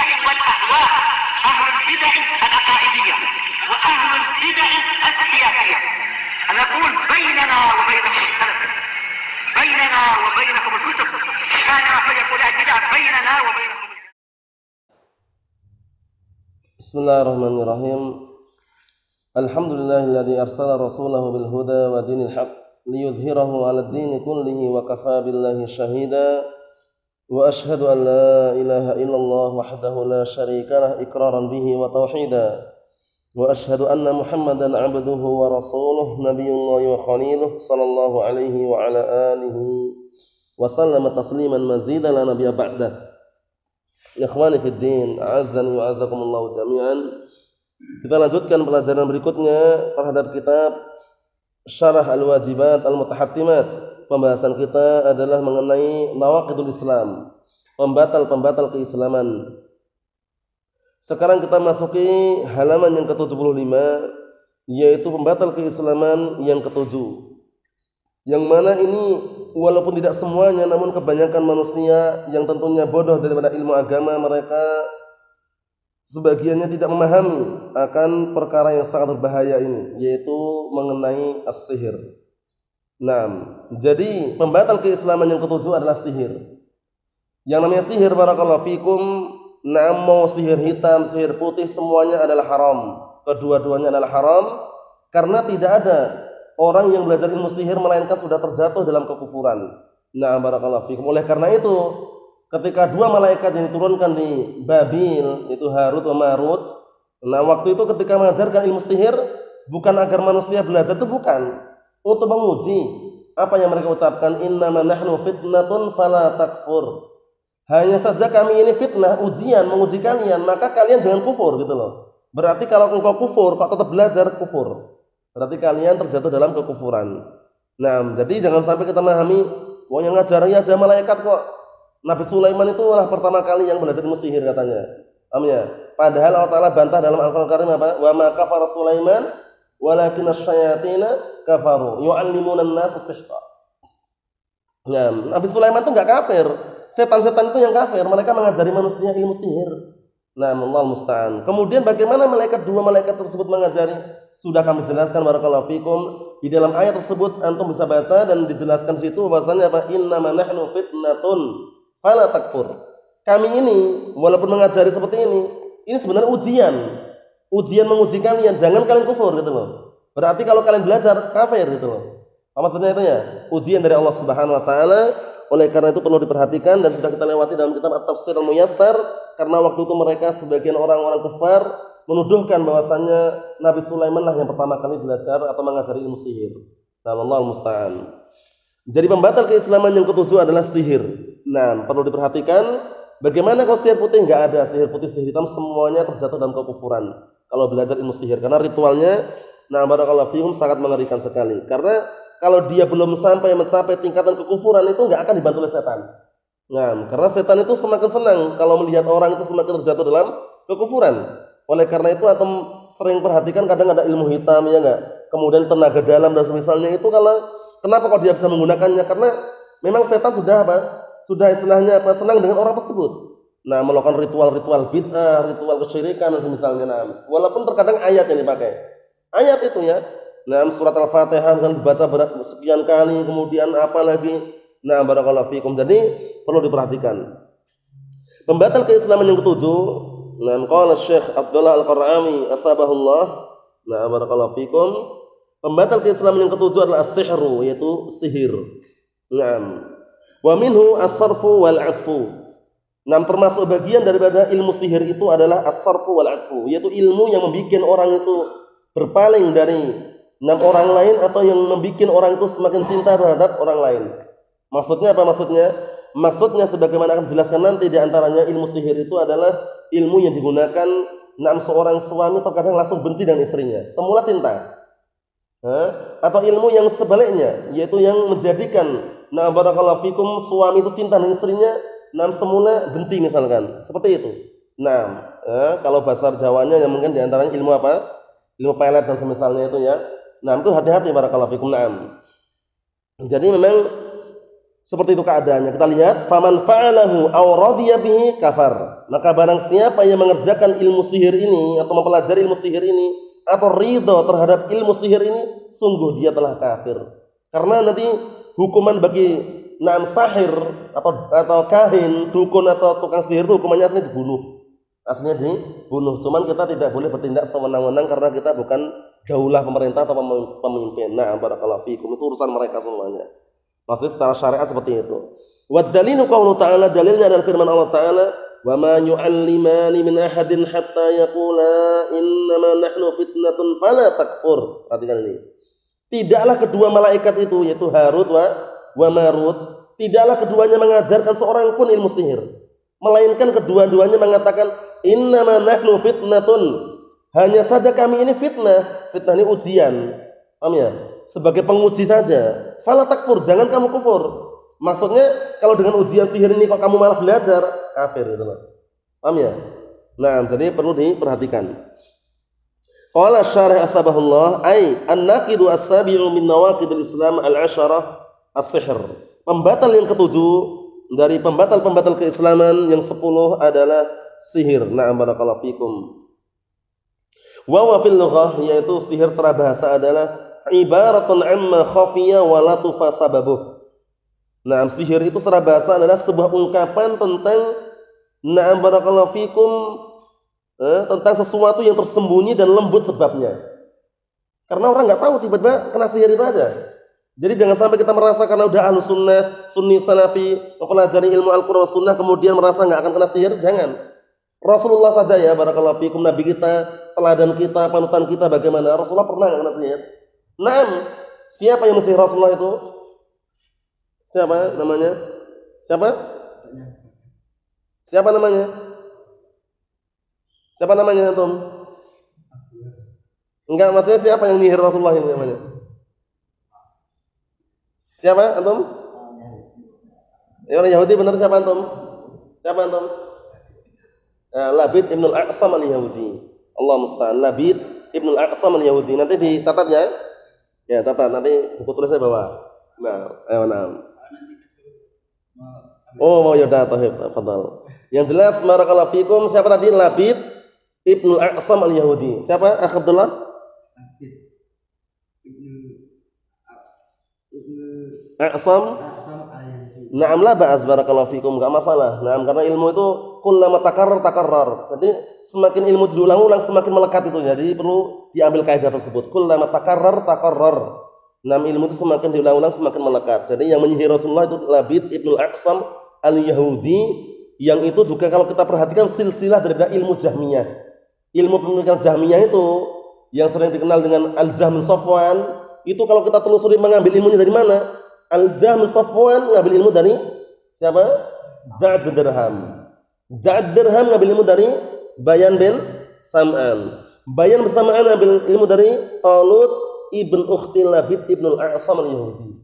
البدع والأهواء، أهل البدع العقائدية وأهل البدع السياسية. نقول بيننا وبينكم السلف، بيننا وبينكم الكتب، كان فيقول البدع بيننا وبينكم. Bismillahirrahmanirrahim. Alhamdulillahilladzi arsala rasulahu bil huda wa dinil haqq liyudhhirahu 'alad dini kullihi wa kafaa billahi shahida. Wa ashhadu an la ilaha illallah wahdahu la syarika lah iqraran bihi wa tauhida. Wa ashhadu anna Muhammadan 'abduhu wa rasuluhu nabiyyullahi wa khaliluhu sallallahu alaihi wa ala alihi wa sallama tasliman mazidan la nabiyya ba'dah. Ikhwani fid din, a'azzani wa a'azzakumullah jami'an. Kita lanjutkan pelajaran berikutnya terhadap kitab Syarah Al-Wajibat Al-Mutahattimat. Pembahasan kita adalah mengenai nawaqidul Islam, pembatal-pembatal keislaman. Sekarang kita masuki halaman yang ke-75, yaitu pembatal keislaman yang ke-7. Yang mana ini walaupun tidak semuanya, namun kebanyakan manusia yang tentunya bodoh daripada ilmu agama, mereka sebagiannya tidak memahami akan perkara yang sangat berbahaya ini, yaitu mengenai as-sihir. Nah, jadi pembatal keislaman yang ke-7 adalah sihir. Yang namanya sihir, barakallahu fikum, mau sihir hitam, sihir putih, semuanya adalah haram. Kedua-duanya adalah haram, karena tidak ada orang yang belajar ilmu sihir melainkan sudah terjatuh dalam kekufuran. Nah, barakallahu fikum. Oleh karena itu, ketika dua malaikat yang diturunkan di Babil, itu Harut dan Marut, nah waktu itu ketika mengajarkan ilmu sihir, bukan agar manusia belajar, itu bukan, untuk menguji. Apa yang mereka ucapkan? Innama nahnu fitnatun fala takfur. Hanya saja kami ini fitnah, ujian, menguji kalian, maka kalian jangan kufur, gitu loh. Berarti kalau engkau kufur, kok tetap belajar, kufur. Berarti kalian terjatuh dalam kekufuran. Nah, jadi jangan sampai kita memahami, wah yang ngajarnya aja malaikat kok. Nabi Sulaiman itu lah pertama kali yang belajar ilmu sihir katanya. Amin. Padahal Allah Ta'ala bantah dalam Al-Qur'an Karim apa? Wa ma kafara Sulaiman walakinasy syayatina kafaru yu'allimuna an-nasa sihra. Nah, Nabi Sulaiman itu enggak kafir. Setan-setan itu yang kafir, mereka mengajari manusia ilmu sihir. Nah, Allah musta'an. Kemudian bagaimana dua malaikat tersebut mengajari? Sudah kami jelaskan barakallahu fikum di dalam ayat tersebut, antum bisa baca dan dijelaskan situ bahwasanya apa? Innama nahnu fitnatun fala takfur. Kami ini walaupun mengajari seperti ini sebenarnya ujian. Ujian menguji kalian, jangan kalian kufur gitu loh. Berarti kalau kalian belajar kafir gitu loh. Apa maksudnya itu ya? Ujian dari Allah Subhanahu wa taala. Oleh karena itu perlu diperhatikan dan sudah kita lewati dalam kitab At-Tafsir Al-Muyassar, karena waktu itu mereka sebagian orang-orang kafir menuduhkan bahwasanya Nabi Sulaiman lah yang pertama kali belajar atau mengajari ilmu sihir. Nah, Allah musta'an. Jadi pembatal keislaman yang ke-7 adalah sihir. Nah, perlu diperhatikan bagaimana kalau sihir putih? Enggak ada sihir putih, sihir hitam, semuanya terjatuh dalam kekufuran kalau belajar ilmu sihir, karena ritualnya barakallahu fikum sangat mengerikan sekali. Karena kalau dia belum sampai mencapai tingkatan kekufuran itu enggak akan dibantu oleh setan. Nah, karena setan itu semakin senang kalau melihat orang itu semakin terjatuh dalam kekufuran. Oleh karena itu antum sering perhatikan kadang ada ilmu hitam ya enggak? Kemudian tenaga dalam dan semisalnya itu, kalau kenapa kok dia bisa menggunakannya? Karena memang setan sudah apa? Sudah istilahnya apa? Senang dengan orang tersebut. Nah, melakukan ritual-ritual bid'ah, ritual kesyirikan dan semisalnya. Nah, walaupun terkadang ayat yang dipakai. Ayat itu ya. Nah, surat Al-Fatihah misalnya dibaca sekian kali, kemudian apa lagi? Nah, barakallahu fikum. Jadi perlu diperhatikan. Pembatal keislaman yang ke-7, nah, qala Syekh Abdullah Al-Qar'ami asbahullah. Nah, barakallahu fikum. Pembatal keislaman yang ke-7 adalah as-sihru, yaitu sihir. Nah, wa minhu as-sarfu wal 'atfu. Nah, termasuk bagian daripada ilmu sihir itu adalah as-sarfu wal 'atfu, yaitu ilmu yang membuat orang itu berpaling dari orang lain atau yang membuat orang itu semakin cinta terhadap orang lain. Maksudnya apa maksudnya? Maksudnya sebagaimana akan dijelaskan nanti, di antaranya ilmu sihir itu adalah ilmu yang digunakan seorang suami terkadang langsung benci dengan istrinya, semula cinta. Atau ilmu yang sebaliknya, yaitu yang menjadikan barakallahu fikum suami itu cinta dengan istrinya, semula benci misalkan. Seperti itu. Kalau bahasa Jawanya yang mungkin di antaranya ilmu apa? Ilmu pelet dan semisalnya itu ya. Itu hati-hati barakallahu fikum. Jadi memang seperti itu keadaannya. Kita lihat faman fa'alahu aw radiya bihi kafar. Maka barang siapa yang mengerjakan ilmu sihir ini atau mempelajari ilmu sihir ini atau ridho terhadap ilmu sihir ini, sungguh dia telah kafir. Karena nanti hukuman bagi sahir atau kahin, dukun atau tukang sihir itu hukumannya aslinya dibunuh. Aslinya dibunuh. Cuman kita tidak boleh bertindak sewenang-wenang karena kita bukan gaulah pemerintah atau pemimpin. Barakallahu fikum, itu urusan mereka semuanya. Maksudnya secara syariat seperti itu. Wa dalilu qaulu ta'ala, dalilnya adalah firman Allah Ta'ala, wa ma yu'allimani min ahadin hatta yaqula innama nahnu fitnatun fala takfur. Perhatikan ini. Tidaklah kedua malaikat itu, yaitu Harut wa Marut, tidaklah keduanya mengajarkan seorang pun ilmu sihir, melainkan kedua-duanya mengatakan innama nahnu fitnatun, hanya saja kami ini fitnah. Fitnah ini ujian, paham ya? Sebagai penguji saja. Fala takfur, jangan kamu kufur. Maksudnya kalau dengan ujian sihir ini kok kamu malah belajar, kafir gitu loh. Paham ya? Nah, jadi perlu diperhatikan. Qala syarih asbahullah ay an-naqidu as-sabi'u min nawaqidil Islam al-'asharah as-sihr. Pembatal yang ketujuh dari pembatal-pembatal keislaman yang 10 adalah sihir. Na'am barakallahu fikum. Wa fil lughah, yaitu sihir secara bahasa adalah ibaratun amma khafiya wa latufa sababuh. Nah, sihir itu secara bahasa adalah sebuah ungkapan tentang na'am barakallahu fikum, tentang sesuatu yang tersembunyi dan lembut sebabnya. Karena orang nggak tahu, tiba-tiba kena sihir itu aja. Jadi jangan sampai kita merasa karena udah ahlu sunnah, sunni salafi, mempelajari ilmu Al-Quran sunnah kemudian merasa nggak akan kena sihir. Jangan. Rasulullah saja ya barakallahu fikum, nabi kita, teladan kita, panutan kita bagaimana? Rasulullah pernah nggak kena sihir? Naam. Siapa yang mensihir Rasulullah itu? Siapa namanya? Siapa? Siapa namanya? Siapa namanya antum? Enggak, maksudnya siapa yang nyihir Rasulullah ini namanya? Siapa antum? Ya, orang Yahudi benar. Siapa antum? Siapa antum? Labid ibn al-A'sam al-Yahudi. Allah musta'an. Labid ibn al-A'sam al-Yahudi. Nanti dicatat ya. Ya, catat. Nanti buku tulisnya bawah. Nah, ayo nah. Oh, ya udah, tafadhal. Yang jelas barakallahu fikum, siapa tadi? Labid ibn al-A'sam al-Yahudi. Siapa? Abdullah? A'sam. Na'am la ba'as barakallahu fikum, enggak masalah. Na'am, karena ilmu itu kullama takarrar. Jadi semakin ilmu diulang-ulang semakin melekat itu. Jadi perlu diambil kaidah tersebut. Kullama takarrar. Na'am, ilmu itu semakin diulang-ulang semakin melekat. Jadi yang menyihir Rasulullah itu Labid ibn al-A'sam al-Yahudi, yang itu juga kalau kita perhatikan silsilah dari ilmu Jahmiyah. Ilmu pemikiran Jahmiyah itu yang sering dikenal dengan Al-Jahm Safwan, itu kalau kita telusuri mengambil ilmunya dari mana? Al-Jahm Safwan ngambil ilmu dari siapa? Ja'ad bin Dirham. Ja'ad Dirham ngambil ilmu dari Bayan bin Sam'an. Bayan bin Sam'an ngambil ilmu dari Talut ibn Ukhti Labid ibn al-A'sam al-Yahudi.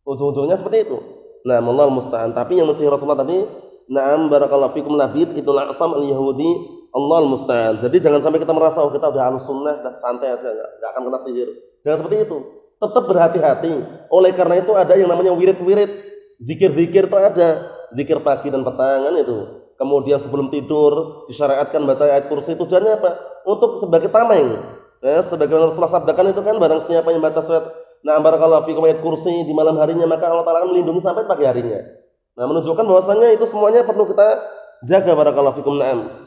Ujung-ujungnya seperti itu. Nah, Allah musta'an. Tapi yang mensihir Rasulullah tadi, na'am barakallahu fikum, Labid ibn al-A'sam al-Yahudi. Allah musta'an. Jadi jangan sampai kita merasa kita udah ahlus sunnah, udah santai aja, enggak akan kena sihir. Jangan seperti itu. Tetap berhati-hati. Oleh karena itu ada yang namanya wirid-wirid, zikir-zikir itu ada. Zikir pagi dan petang itu. Kemudian sebelum tidur disyariatkan baca ayat kursi. Tujuannya apa? Untuk sebagai tameng. Ya, sebagaimana Rasulullah sabdakan itu kan, barang siapa yang baca surat barakallahu fikum ayat kursi di malam harinya, maka Allah Ta'ala akan melindungi sampai pagi harinya. Nah, menunjukkan bahwasanya itu semuanya perlu kita jaga barakallahu fikum. Na'am.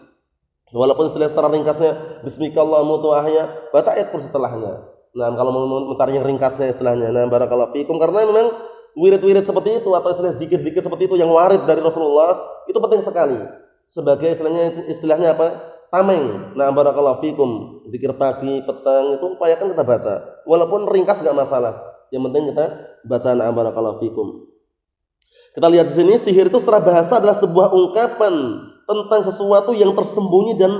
Walaupun istilah secara ringkasnya bismikallahumma tu'ahya, baca ayat kursi setelahnya. Nah, kalau mau mencari yang ringkasnya istilahnya, nah barakallahu fikum, karena memang wirid-wirid seperti itu atau istilah zikir-zikir seperti itu yang warid dari Rasulullah itu penting sekali. Sebagai istilahnya apa? Tameng. Nah, barakallahu fikum, zikir pagi, petang itu upayakan kita baca. Walaupun ringkas enggak masalah. Yang penting kita baca. Nah, barakallahu fikum. Kita lihat di sini, sihir itu secara bahasa adalah sebuah ungkapan tentang sesuatu yang tersembunyi dan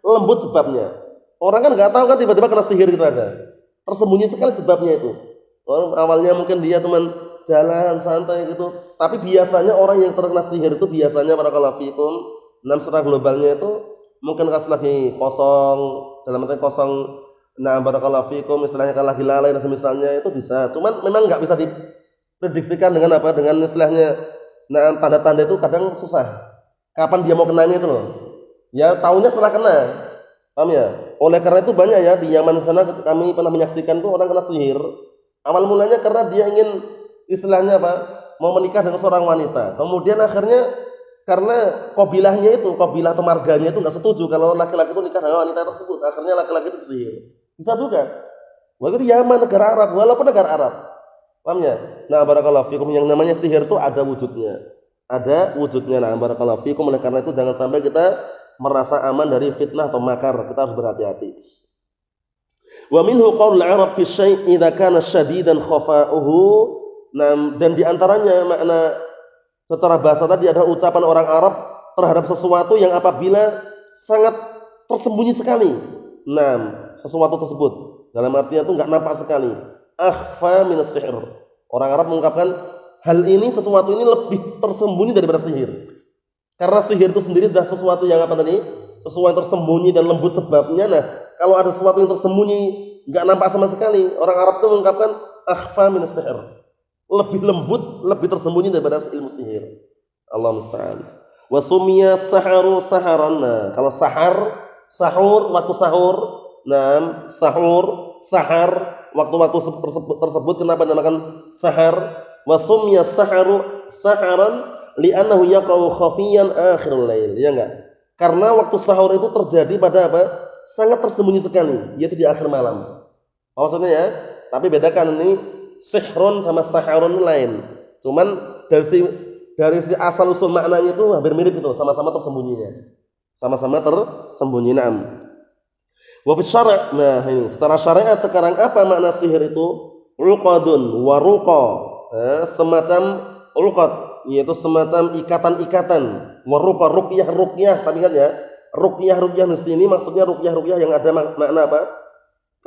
lembut sebabnya. Orang kan enggak tahu kan, tiba-tiba kena sihir gitu aja. Tersembunyi sekali sebabnya itu. Awalnya mungkin dia teman jalan santai gitu, tapi biasanya orang yang terkena sihir itu biasanya barakallahu fikum, secara globalnya itu mungkin pas lagi kosong, dalam arti kosong, nah barakallahu fikum, istilahnya kalau lagi lalai dan semisalnya itu bisa. Cuman memang nggak bisa diprediksikan dengan apa, dengan istilahnya, nah tanda-tanda itu kadang susah. Kapan dia mau kenanya itu loh. Ya tahunya setelah kena. Paham ya? Oleh karena itu banyak ya di Yaman sana kami pernah menyaksikan tuh orang kena sihir. Awal mulanya karena dia ingin istilahnya apa? Mau menikah dengan seorang wanita. Kemudian akhirnya karena kabilahnya itu, kabilah atau marganya itu nggak setuju kalau laki-laki itu nikah dengan wanita tersebut. Akhirnya laki-laki itu disihir. Bisa juga. Walaupun di Yaman negara Arab, walaupun negara Arab. Paham ya? Nah, barakallahu fikum, yang namanya sihir itu ada wujudnya. Ada wujudnya. Nah, barakallahu fikum, oleh karena itu jangan sampai kita merasa aman dari fitnah atau makar. Kita harus berhati-hati. Wa minhu qaulul Arab fi syai' idza kana syadidan khafa'uhu. Nah, dan di antaranya makna secara bahasa tadi ada ucapan orang Arab terhadap sesuatu yang apabila sangat tersembunyi sekali. Nah, sesuatu tersebut dalam artinya itu enggak nampak sekali. Akhfa min as-sihr. Orang Arab mengungkapkan hal ini, sesuatu ini lebih tersembunyi daripada sihir. Karena sihir itu sendiri sudah sesuatu yang apa tadi? Sesuatu yang tersembunyi dan lembut sebabnya. Nah, kalau ada sesuatu yang tersembunyi, enggak nampak sama sekali, orang Arab itu mengungkapkan akhfa min as-sihr. Lebih lembut, lebih tersembunyi daripada ilmu sihir. Allah musta'an. Wa sumiya saharu saharan. Nah, kalau sahur, waktu sahur. Nah, sahar, waktu-waktu tersebut kenapa dinamakan sahar? Wa sumiya saharu saharan li'annahu yaqa'u khafiyan akhirul lail. Ya enggak? Karena waktu sahur itu terjadi pada apa? Sangat tersembunyi sekali, yaitu di akhir malam. Maksudnya ya, tapi bedakan ini sihrun sama saharun lain. Cuman dari si asal usul maknanya itu hampir mirip itu, sama-sama tersembunyinya. Sama-sama tersembunyi. Naam. Wa fi syara'. Nah, ini secara syariat sekarang apa makna sihir itu? Uqadun wa ruqa. Semacam uqad, yaitu semacam ikatan-ikatan. Wa ruqa, ruqyah, tapi ingat ya, ruqyah di sini maksudnya ruqyah yang ada makna apa?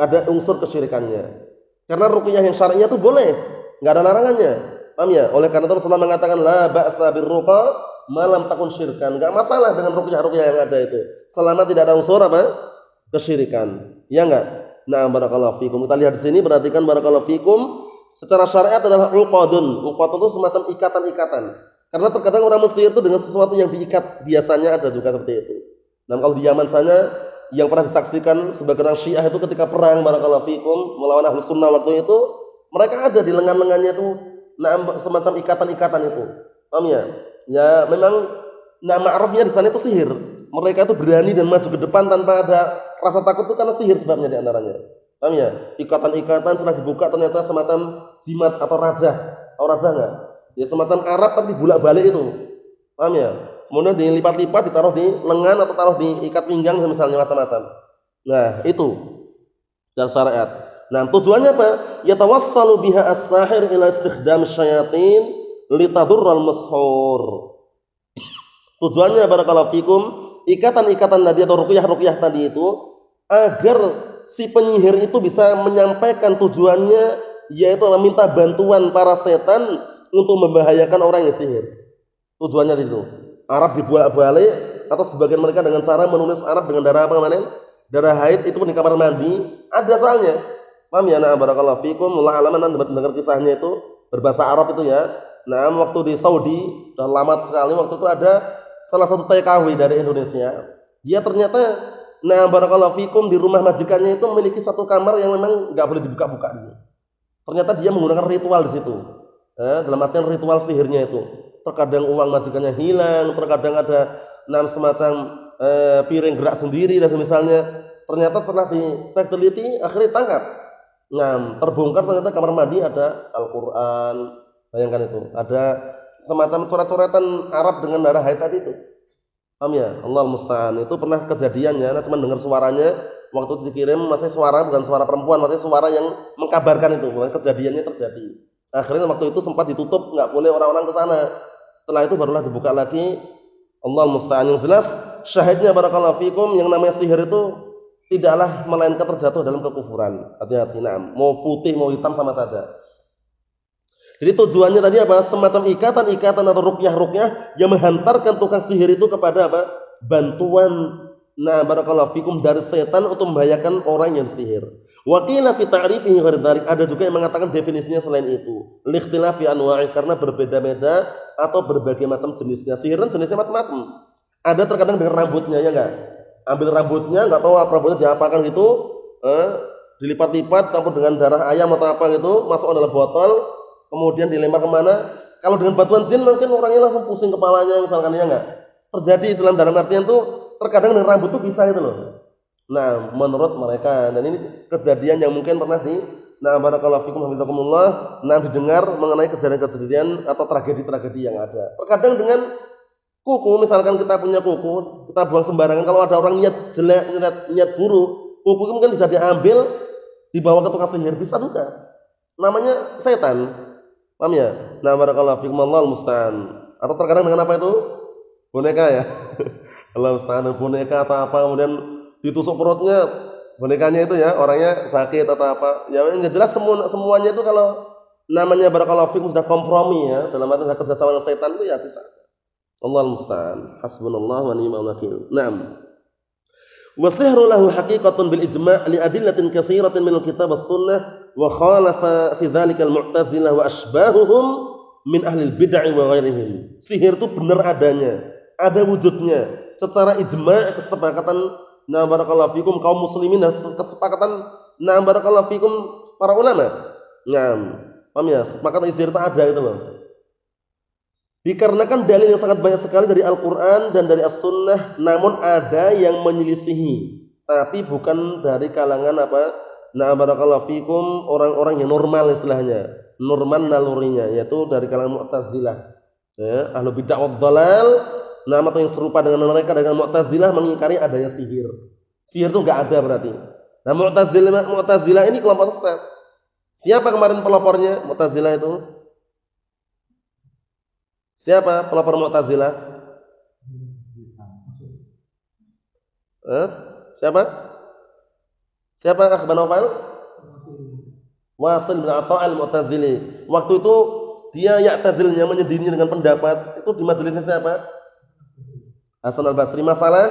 Ada unsur kesyirikannya. Karena ruqyah yang syar'iyah itu boleh, enggak ada larangannya. Paham ya? Oleh karena itu Rasulullah mengatakan la ba'sa birruqa ma lam takun syirkan. Enggak masalah dengan ruqyah yang ada itu, selama tidak ada unsur apa? Kesyirikan. Ya enggak? Nah, barakallahu fikum. Kita lihat di sini, perhatikan barakallahu fikum. Secara syariat adalah uqadun. Uqad itu semacam ikatan-ikatan. Karena terkadang orang Mesir itu dengan sesuatu yang diikat, biasanya ada juga seperti itu. Dan kalau di Yaman sana yang pernah disaksikan sebagai orang Syiah itu ketika perang barakallahu fikum melawan Ahlus Sunnah waktu itu, mereka ada di lengan-lengannya itu semacam ikatan-ikatan itu. Paham ya? Ya memang nama arafnya di sana itu sihir. Mereka itu berani dan maju ke depan tanpa ada rasa takut itu karena sihir sebabnya di antaranya. Paham ya? Ikatan-ikatan setelah dibuka ternyata semacam jimat atau raja. Tahu raja enggak? Ya semacam Arab tapi bolak-balik itu. Paham ya? Kemudian dilipat-lipat, ditaruh di lengan atau taruh di ikat pinggang misalnya macam-macam. Nah, itu dalam syariat. Nah, tujuannya apa? Yatawassalu biha as-sahir ila istikhdam syayatin litadurral mashur. Tujuannya barakallahu fikum, ikatan-ikatan tadi atau ruqyah tadi itu agar si penyihir itu bisa menyampaikan tujuannya, yaitu meminta bantuan para setan untuk membahayakan orang yang sihir. Tujuannya itu. Arab dibolak-balik atau sebagian mereka dengan cara menulis Arab dengan darah apa kemarin? Darah haid itu pun di kamar mandi. Ada soalnya. Paham ya? Nah, barakallahu fikum. Mullah alaman Anda dengar kisahnya itu berbahasa Arab itu ya. Nah, waktu di Saudi sudah lama sekali, waktu itu ada salah satu TKW dari Indonesia. Dia ternyata barakallahu fikum di rumah majikannya itu memiliki satu kamar yang memang enggak boleh dibuka-buka gitu. Ternyata dia menggunakan ritual di situ. Dalam artian ritual sihirnya itu. Terkadang uang majikannya hilang, terkadang ada semacam piring gerak sendiri dan misalnya. Ternyata setelah dicek teliti akhirnya tangkap. Nah, terbongkar ternyata kamar mandi ada Al-Qur'an. Bayangkan itu, ada semacam coret-coretan Arab dengan darah haid tadi itu. Paham ya? Allah musta'an. Itu pernah kejadiannya, cuma dengar suaranya waktu itu dikirim, masih suara bukan suara perempuan, masih suara yang mengkabarkan itu, bukan kejadiannya terjadi. Akhirnya waktu itu sempat ditutup, enggak boleh orang-orang ke sana. Setelah itu barulah dibuka lagi. Allah musta'an. Yang jelas syahidnya barakallahu fikum, yang namanya sihir itu tidaklah melainkan terjatuh dalam kekufuran. Hati-hati. Nah, mau putih mau hitam sama saja. Jadi tujuannya tadi apa? Semacam ikatan-ikatan atau ruqyah yang menghantarkan tukang sihir itu kepada apa? Bantuan barakallahu fikum dari setan untuk membahayakan orang yang sihir. Wa qila fi ta'rifihi ghair dzalik, ada juga yang mengatakan definisinya selain itu. Likhtilafi anwa'i, karena berbeda-beda atau berbagai macam jenisnya. Sihir kan jenisnya macam-macam. Ada terkadang dengan rambutnya, ya enggak? Ambil rambutnya, enggak tahu apa rambutnya diapakan gitu, dilipat-lipat campur dengan darah ayam atau apa gitu, masuk dalam botol, kemudian dilempar kemana? Kalau dengan bantuan jin mungkin orangnya langsung pusing kepalanya misalkan, ya enggak? Terjadi Islam dalam artian tuh terkadang dengan rambut tuh bisa gitu loh. Nah, menurut mereka, dan ini kejadian yang mungkin pernah barakallahu fikum hafizakumullah, didengar mengenai kejadian-kejadian atau tragedi-tragedi yang ada. Terkadang dengan kuku, misalkan kita punya kuku, kita buang sembarangan, kalau ada orang niat jelek, niat buruk, kuku itu mungkin bisa diambil, dibawa ke tukang sihir, bisa juga. Namanya setan. Paham ya? Nah, barakallahu fikum, Allahul musta'an. Atau terkadang dengan apa itu? Boneka ya. Allah musta'an, boneka atau apa, kemudian ditusuk perutnya, bonekanya itu ya, orangnya sakit atau apa. Ya yang jelas semuanya itu kalau namanya barakallahu fikum sudah kompromi ya, dalam arti sudah kerjasama dengan setan itu ya bisa. Allahul musta'an. Hasbunallah wa ni'mal wakil. Naam. Wa sihru lahu haqiqatun bil ijma' li adillatin katsiratin min al-kitab was-sunnah wa khalafa fi dzalika al-mu'tazilah wa asbahuhum min ahli al-bid'ah wa ghairihim. Sihir itu benar adanya, ada wujudnya secara ijma', kesepakatan barakallahu fikum kaum muslimin, kesepakatan barakallahu fikum para ulama. Naam. Paham ya? Sepakatan sihir itu ada gitu loh. Dikarenakan dalil yang sangat banyak sekali dari Al-Quran dan dari As-Sunnah, namun ada yang menyelisihi, tapi bukan dari kalangan apa? Barakallahu fikum orang-orang yang normal istilahnya, normal nalurinya, yaitu dari kalangan Mu'tazilah, ya, ahlu bid'ah wad dhalal, atau yang serupa dengan mereka dengan Mu'tazilah mengingkari adanya sihir. Sihir itu enggak ada berarti. Nah, Mu'tazilah ini kelompok sesat. Siapa kemarin pelopornya Mu'tazilah itu? Siapa pelopor Mu'tazilah? Siapa? Siapa Akhbar Naufal? Wasil bin Atha' al-Mu'tazili. Waktu itu dia ya'tazilnya, menyendirinya dengan pendapat. Itu di majelisnya siapa? Hasan al-Basri. Masalah?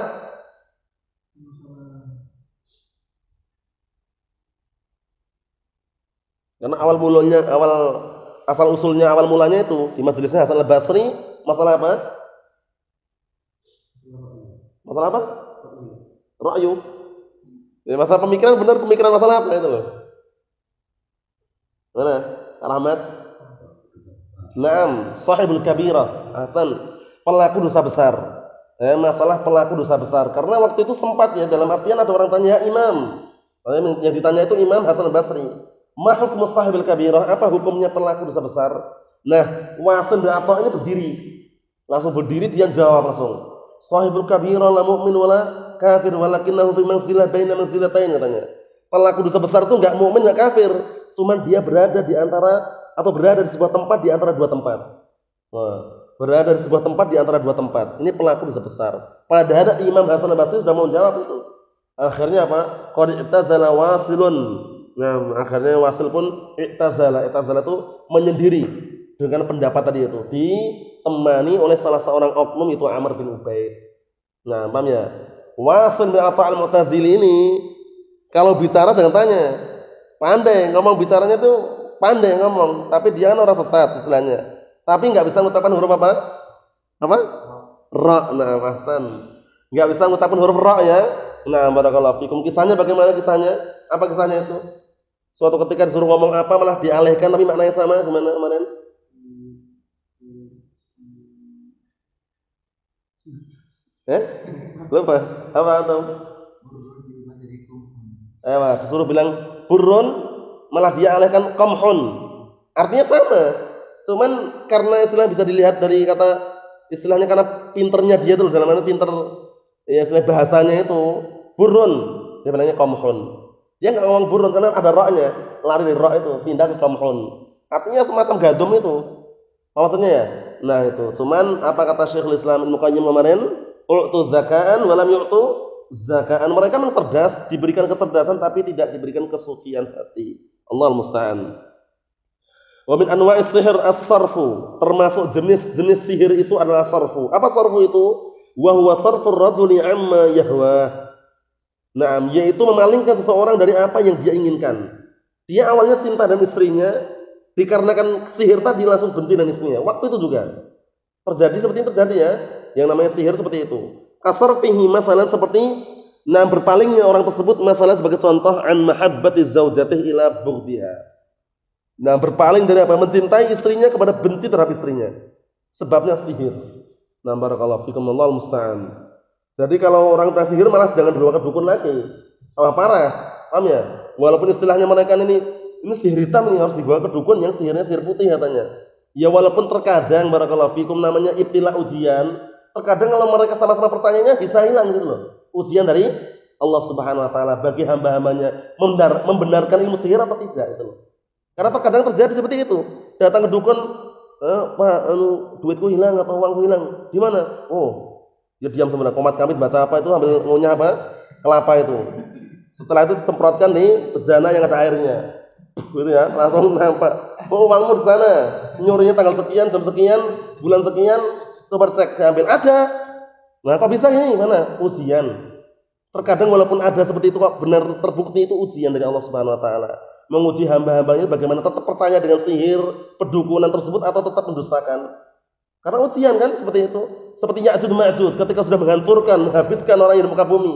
Karena asal usulnya, awal mulanya itu di majelisnya Hasan al-Basri, masalah apa? Masalah apa? Ra'yu. Ya, masalah pemikiran, benar pemikiran masalah apa itu loh? Mana? Rahmat? Naam, sahibul kabirah. Hasan, pelaku dosa besar. Masalah pelaku dosa besar. Karena waktu itu sempat ya, dalam artian ada orang tanya, ya Imam. Yang ditanya itu Imam Hasan al-Basri. Ma hukmu sahibil kabirah? Apa hukumnya pelaku dosa besar? Nah, Wasil bin Atha' ini berdiri. Langsung berdiri, dia jawab langsung. Sahibul kabirah la mu'min wala kafir walakinnahu fi manzilah baina manzilatain, katanya. Pelaku dosa besar itu enggak mukmin, enggak kafir, cuman dia berada di antara atau berada di sebuah tempat di antara dua tempat. Nah, berada di sebuah tempat di antara dua tempat. Ini pelaku dosa besar. Padahal Imam Hasan al-Basri sudah mau jawab itu. Akhirnya apa? Qad i'tazala Wasilun. Nah, akhirnya Wasil pun i'tazala. I'tazala itu menyendiri dengan pendapat tadi itu. Ditemani oleh salah seorang oknum, itu Amr bin Ubaid. Nah, paham ya? Wasil bin Atha' al-Mu'tazili ini kalau bicara jangan tanya. Pandai ngomong, bicaranya tuh pandai ngomong, tapi dia kan orang sesat istilahnya. Tapi enggak bisa mengucapkan huruf apa? Apa? Ra. Nah, Hasan. Enggak bisa mengucapkan huruf ra ya. Nah, barakallahu fikum. Kisahnya bagaimana kisahnya? Apa kisahnya itu? Suatu ketika disuruh ngomong apa malah dialihkan tapi maknanya sama. Gimana kemarin? Lupa. Apa atau? Disuruh bilang burun malah dia alihkan qamhun. Artinya sama. Cuman karena istilah bisa dilihat dari kata istilahnya, karena pinternya dia tuh dalam arti pinter ya, istilah bahasanya itu burun, dia bilangnya qamhun. Dia enggak ngomong burun karena ada ra-nya, lari dari ra itu pindah ke qamhun. Artinya semacam gandum itu. Apa maksudnya ya? Nah, itu. Cuman apa kata Syekhul Islam Ibnu Qayyim kemarin? U'tu zaka'an wa lam yu'tu zaka'an. Mereka memang cerdas, diberikan kecerdasan tapi tidak diberikan kesucian hati. Allahul musta'an. Wa min anwa'is sihir as-sarfu. Termasuk jenis-jenis sihir itu adalah sarfu. Apa sarfu itu? Wa huwa sarfur rajuli amma yahwa. Nah, yaitu memalingkan seseorang dari apa yang dia inginkan. Dia awalnya cinta dengan istrinya, dikarenakan sihir tadi langsung benci dengan istrinya. Waktu itu juga terjadi seperti ini, terjadi ya. Yang namanya sihir seperti itu. Kasarfihi masalan seperti berpalingnya orang tersebut masalah sebagai contoh an mahabbati zaujatihi ila bughdiha. Berpaling dari apa? Mencintai istrinya kepada benci terhadap istrinya. Sebabnya sihir. Barakallahu fikum, Allahul musta'an. Jadi kalau orang tak sihir malah jangan dibawa ke dukun lagi. Parah. Paham ya? Walaupun istilahnya mereka ini sihir hitam, ini harus dibawa ke dukun yang sihirnya sihir putih katanya. Ya walaupun terkadang barakallahu fikum namanya ibtila, ujian. Terkadang kalau mereka sama-sama percayanya bisa hilang gitu loh. Ujian dari Allah Subhanahu wa taala bagi hamba-hambanya membenarkan ilmu sihir atau tidak itu loh. Karena terkadang terjadi seperti itu. Datang ke dukun, Pak, duitku hilang atau uangku hilang. Di mana? Oh, dia diam sebentar. Komat kamit baca apa itu, ambil ngunyah apa? Kelapa itu. Setelah itu disemprotkan di bejana yang ada airnya. Gitu ya, langsung nampak. Oh, uangmu di sana. Nyurinya tanggal sekian, jam sekian, bulan sekian. Coba cek, diambil. Ada. Nah, kok bisa ini? Mana? Ujian. Terkadang walaupun ada seperti itu kok benar terbukti itu ujian dari Allah Subhanahu wa taala. Menguji hamba-hambanya bagaimana tetap percaya dengan sihir, pedukunan tersebut atau tetap mendustakan. Karena ujian kan seperti itu. Seperti Ya'juj Ma'juj ketika sudah menghancurkan, menghabiskan orang yang di muka bumi.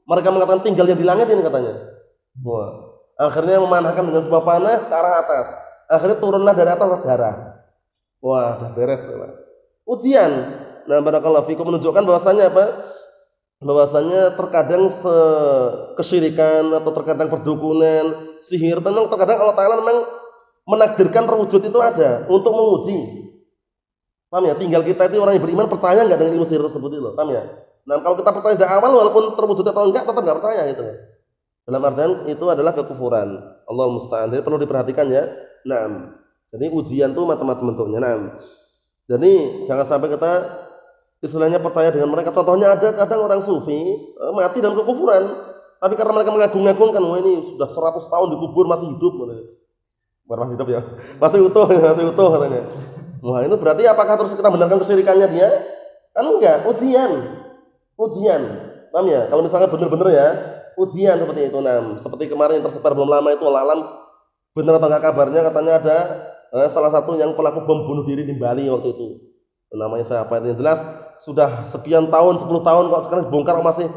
Mereka mengatakan tinggalnya di langit ini katanya. Wah. Akhirnya memanahkan dengan sebuah panah ke arah atas. Akhirnya turunlah dari atas darah. Wah, dah beres. Ujian. Barakallahu fikum menunjukkan bahwasanya apa? Bahwasanya terkadang kesyirikan atau terkadang perdukunan, sihir, memang terkadang Allah Ta'ala memang menakdirkan terwujud itu ada untuk menguji. Paham ya? Tinggal kita itu orang yang beriman percaya enggak dengan ilmu sihir tersebut itu, paham ya? Nah, kalau kita percaya dari awal walaupun terwujud atau enggak tetap enggak percaya gitu. Dalam artian itu adalah kekufuran. Allah musta'an. Jadi perlu diperhatikan ya. Nah, jadi ujian itu macam-macam bentuknya. Nah, jadi jangan sampai kita istilahnya percaya dengan mereka. Contohnya ada kadang orang sufi mati dalam kekufuran, tapi karena mereka mengagung-agungkan, wah ini sudah 100 tahun dikubur masih hidup. Bukan masih hidup ya, masih utuh katanya. Wah ini berarti apakah terus kita benarkan kesyirikannya dia? Kan enggak, ujian. Paham ya? Kalau misalnya benar-benar ya, ujian seperti itu. Nah, seperti kemarin yang tersebar belum lama itu, alam benar atau enggak kabarnya katanya ada salah satu yang pelaku bom bunuh diri di Bali waktu itu. Namanya siapa itu yang jelas sudah sekian tahun, 10 tahun kok sekarang dibongkar masih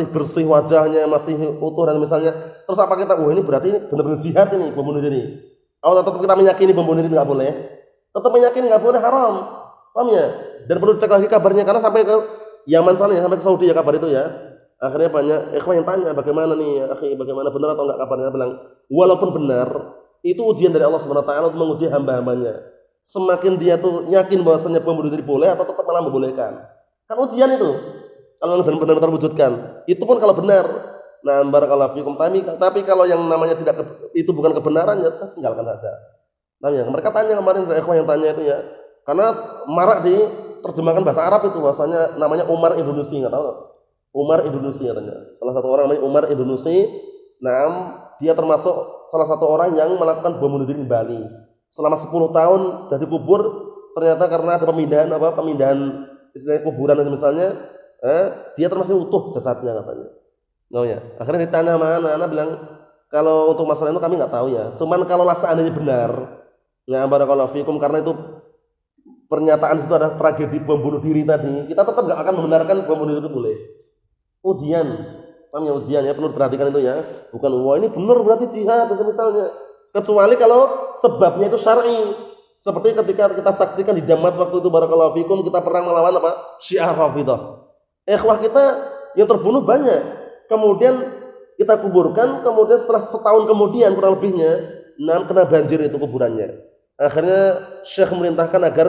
bersih wajahnya, masih utuh dan misalnya. Terus apa kita? Ini berarti ini benar-benar jihad ini bom bunuh diri. Atau tetap kita meyakini bom bunuh diri enggak boleh? Tetap meyakini enggak boleh, haram. Paham ya? Dan perlu cek lagi kabarnya karena sampai ke Yaman sana ya, sampai ke Saudi ya kabar itu ya. Akhirnya banyak ikhwan yang tanya bagaimana nih ya, akhi, bagaimana benar atau enggak kabarnya? Bilang walaupun benar, itu ujian dari Allah Subhanahu wa taala untuk menguji hamba-hambanya. Semakin dia tuh yakin bahwasanya bom bunuh diri boleh atau tetap malah membolehkan. Kan ujian itu. Kalau benar-benar terwujudkan, itu pun kalau benar. Nah, barakallahu fikum. Tapi kalau yang namanya itu bukan kebenaran ya tinggalkan saja. Nah, ya, mereka tanya kemarin dari ikhwan yang tanya itu ya. Karena marak diterjemahkan bahasa Arab itu bahasanya namanya Umar Indonesia, enggak tahu. Umar Indonesia katanya. Salah satu orang namanya Umar Indonesia. Nah, dia termasuk salah satu orang yang melakukan bom bunuh diri di Bali. Selama 10 tahun dari kubur, ternyata karena ada pemindahan istilahnya kuburan misalnya, dia termasuk utuh jasadnya katanya. Oh ya, akhirnya ditanya sama anak bilang kalau untuk masalah itu kami nggak tahu ya. Cuman kalau seandainya benar, ya barakallahu fikum, karena itu pernyataan itu adalah tragedi bom bunuh diri tadi, kita tetap nggak akan membenarkan bom bunuh diri itu boleh. Ujian, namanya ujian ya, perlu diperhatikan itu ya. Bukan wah ini benar berarti jihad misalnya. Kecuali kalau sebabnya itu syar'i. Seperti ketika kita saksikan di Damas waktu itu barakallahu fikum, kita perang melawan Syiah Rafidah. Ikhwah kita yang terbunuh banyak. Kemudian kita kuburkan, kemudian setelah setahun kemudian kurang lebihnya, kena banjir itu kuburannya. Akhirnya Syekh memerintahkan agar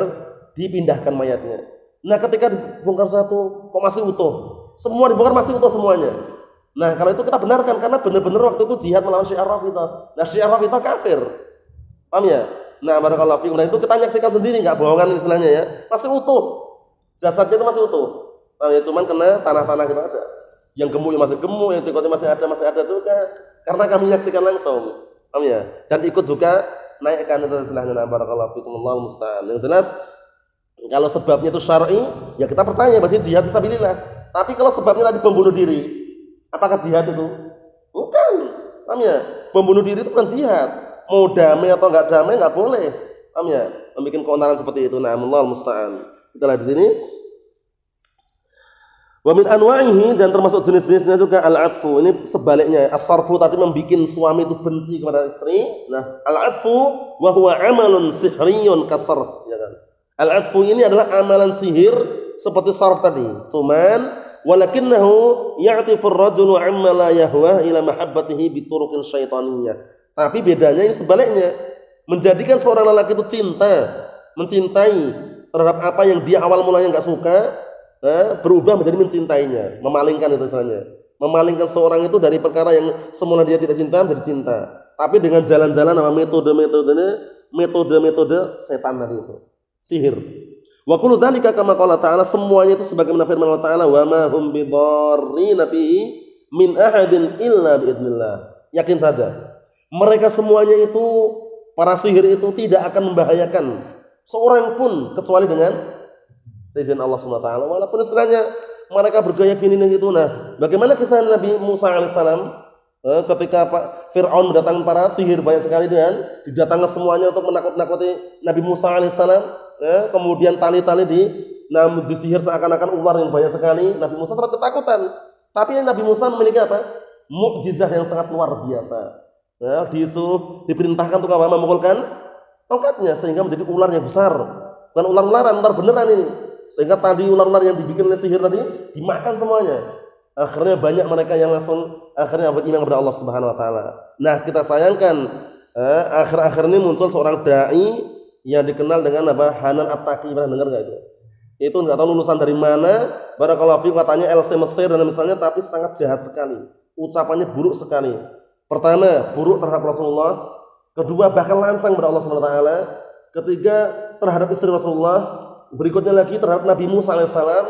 dipindahkan mayatnya. Nah, ketika dibongkar satu kok masih utuh. Semua dibongkar masih utuh semuanya. Nah, kalau itu kita benarkan karena benar-benar waktu itu jihad melawan Syiah Rafidah. Nah, Syiah Rafidah kafir. Paham ya? Nah, barakallahu fiikum. Nah, itu kita nyaksikan sendiri, enggak bohongan istilahnya ya. Masih utuh. Jasadnya itu masih utuh. Nah, ya cuman kena tanah-tanah gitu aja. Yang gemuk masih gemuk, yang cekotnya masih ada juga. Karena kami nyaksikan langsung. Paham ya? Dan ikut juga naikkan itu istilahnya. Nah, barakallahu fiikum, Allahu musta'an. Yang jelas kalau sebabnya itu syar'i, ya kita percaya bahwa jihad fisabilillah. Tapi kalau sebabnya tadi pembunuh diri, apakah jihad itu? Bukan. Paham ya? Membunuh diri itu bukan jihad. Mau damai atau enggak damai enggak boleh. Paham ya? Membikin keonaran seperti itu. Nah, Allahu musta'an. Kita lihat di sini. Wa min anwa'ihi, dan termasuk jenis-jenisnya juga al-'atfu. Ini sebaliknya, as-sarfu tadi membikin suami itu benci kepada istri. Nah, al-'atfu wa huwa 'amalun sihriyun kasarf, ya kan. Al-'atfu ini adalah amalan sihir seperti sarf tadi. Cuman walakinnahu ya'tifu ar-rajulu 'amma la yahwa ila mahabbatihi bi turuqin syaitaniyah. Tapi bedanya ini sebaliknya, menjadikan seorang lelaki itu mencintai terhadap apa yang dia awal mulanya enggak suka, berubah menjadi mencintainya, memalingkan itu istilahnya. Memalingkan seorang itu dari perkara yang semula dia tidak cinta menjadi cinta. Tapi dengan jalan-jalan apa metode setan tadi itu. Sihir. Wa kullu dzalika kama qala ta'ala, semuanya itu sebagaimana firman Allah Ta'ala, wa ma hum bidarrina bihi min ahadin illa biidznillah. Yakin saja, mereka semuanya itu, para sihir itu tidak akan membahayakan seorang pun kecuali dengan seizin Allah SWT. Walaupun istilahnya mereka bergaya gini dan gitu. Nah, bagaimana kisah Nabi Musa alaihissalam ketika Fir'aun mendatangkan para sihir banyak sekali, dan didatangkan semuanya untuk menakut-nakuti Nabi Musa alaihissalam. Kemudian tali-tali disihir seakan-akan ular yang banyak sekali. Nabi Musa sangat ketakutan. Tapi Nabi Musa memiliki apa? Mukjizah yang sangat luar biasa. Diperintahkan untuk apa? Memukulkan tongkatnya sehingga menjadi ular yang besar. Bukan ular-ularan, ular beneran ini. Sehingga tadi ular-ular yang dibikin oleh sihir tadi dimakan semuanya. Akhirnya banyak mereka yang langsung akhirnya beriman kepada Allah Subhanahu wa taala. Nah, kita sayangkan akhir-akhir ini muncul seorang dai yang dikenal dengan apa? Hanan At-Taqi. Pernah dengar enggak itu? Itu enggak tahu lulusan dari mana. Barakallahu fiikum, katanya LC Mesir dan misalnya, tapi sangat jahat sekali. Ucapannya buruk sekali. Pertama, buruk terhadap Rasulullah. Kedua, bahkan lancang kepada Allah Subhanahu wa taala. Ketiga, terhadap istri Rasulullah. Berikutnya lagi terhadap Nabi Musa alaihissalam.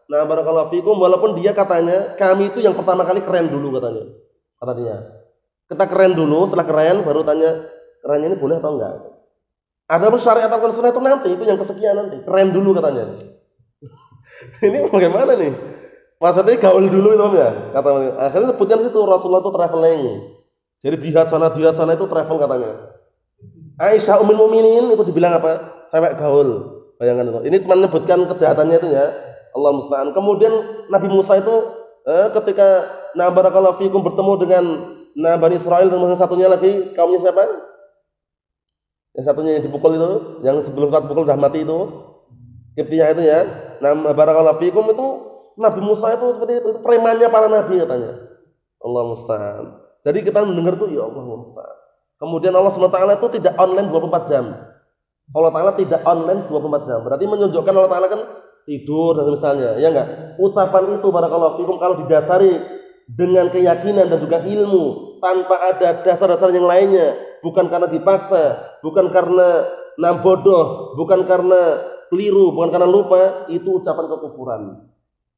Nah, barakallahu fikum, walaupun dia katanya kami itu yang pertama kali keren dulu katanya. Kata dia. Kita keren dulu, setelah keren baru tanya kerennya ini boleh atau enggak. Ada pun syariat atau sunnah itu nanti, itu yang kesekian nanti. Keren dulu katanya. Ini bagaimana nih? Maksudnya gaul dulu itu ya. Kata akhirnya sebutkan situ Rasulullah itu traveling. Jadi jihad sana itu travel katanya. Aisyah Ummul Mukminin itu dibilang apa? Cewek gaul. Bayangkan itu. Ini cuma menyebutkan kejahatannya itu ya. Allah musta'an. Kemudian Nabi Musa itu ketika barakallahu fikum bertemu dengan Bani Israil, dan satunya lagi kaumnya siapa? Yang satunya yang dipukul itu, yang sebelum saat pukul sudah mati itu. Kiptiyah itu ya. Barakallahu fikum itu Nabi Musa itu seperti itu premannya para nabi katanya. Allah musta'an. Jadi kita mendengar tuh ya Allah musta'an. Kemudian Allah SWT itu tidak online 24 jam. Allah Ta'ala tidak online 24 jam. Berarti menunjukkan Allah Ta'ala kan tidur dan misalnya, ya enggak? Ucapan itu barakallahu fikum kalau didasari dengan keyakinan dan juga ilmu, tanpa ada dasar-dasar yang lainnya, bukan karena dipaksa, bukan karena bodoh, bukan karena keliru, bukan karena lupa, itu ucapan kekufuran.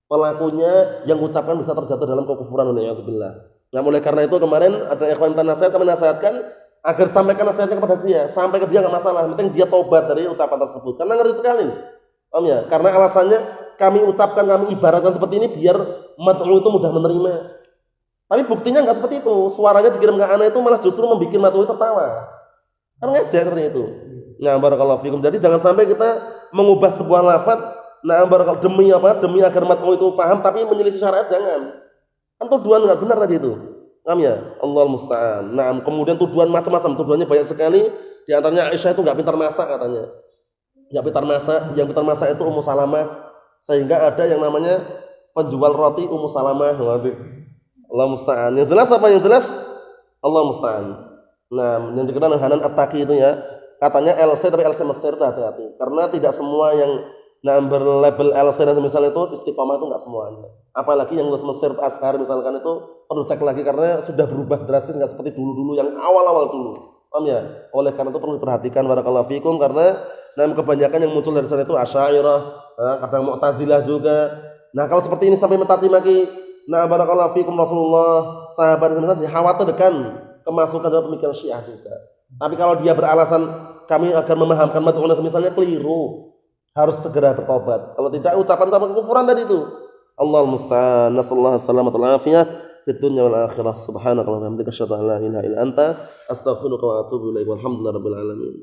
Pelakunya yang ucapkan bisa terjatuh dalam kekufuran, waliyadzubillah. Nah, oleh karena itu kemarin ada ikhwan nasihat, kami nasihatkan agar sampaikan nasihatnya kepada dia, sampai ke dia nggak masalah, penting dia tobat dari ucapan tersebut. Karena ngeri sekali, paham ya? Karena alasannya kami ucapkan, kami ibaratkan seperti ini biar mat'u itu mudah menerima. Tapi buktinya nggak seperti itu. Suaranya dikirim ke anak itu malah justru membuat mat'u itu tertawa. Kan ngajak seperti itu. Nah, barakallahu fikum. Jadi jangan sampai kita mengubah sebuah lafaz, barakallahu demi apa? Demi agar mat'u itu paham, tapi menyelisih syariat jangan. Kan tuduhan nggak benar tadi itu. Paham ya? Allah musta'an. Nah, kemudian tuduhan macam-macam, tuduhannya banyak sekali. Di antaranya Aisyah itu enggak pintar masak katanya. Enggak pintar masak, yang pintar masak itu Ummu Salamah. Sehingga ada yang namanya penjual roti Ummu Salamah. Allah musta'an. Yang jelas apa? Yang jelas Allah musta'an. Nah, yang dikenal dengan Hanan At-Taqi itu ya. Katanya LC, tapi LC Mesir itu hati-hati. Karena tidak semua yang berlabel LC dan misalnya itu istiqomah itu enggak semuanya. Apalagi yang lulus Mesir Azhar misalkan itu perlu cek lagi karena sudah berubah drastis, enggak seperti dulu-dulu yang awal-awal dulu. Paham ya? Oleh karena itu perlu diperhatikan barakallahu fikum, karena kebanyakan yang muncul dari sana itu Asy'ariyah, kadang Mu'tazilah juga. Nah, kalau seperti ini sampai mencaci maki barakallahu fikum Rasulullah, sahabat dan dikhawatirkan kemasukan dalam pemikiran Syiah juga. Tapi kalau dia beralasan kami akan memahamkan mat'una misalnya, keliru. Harus segera bertobat. Kalau tidak, ucapan-ucapan kekufuran tadi itu. Allahul musta'an. Nasallahu alaihi wa afiyah fid dunya wal akhirah. Subhanakallahumma wa bihamdika asyhadu an la ilaha illa anta astaghfiruka wa atubu ilaik. Walhamdulillahirabbil alamin.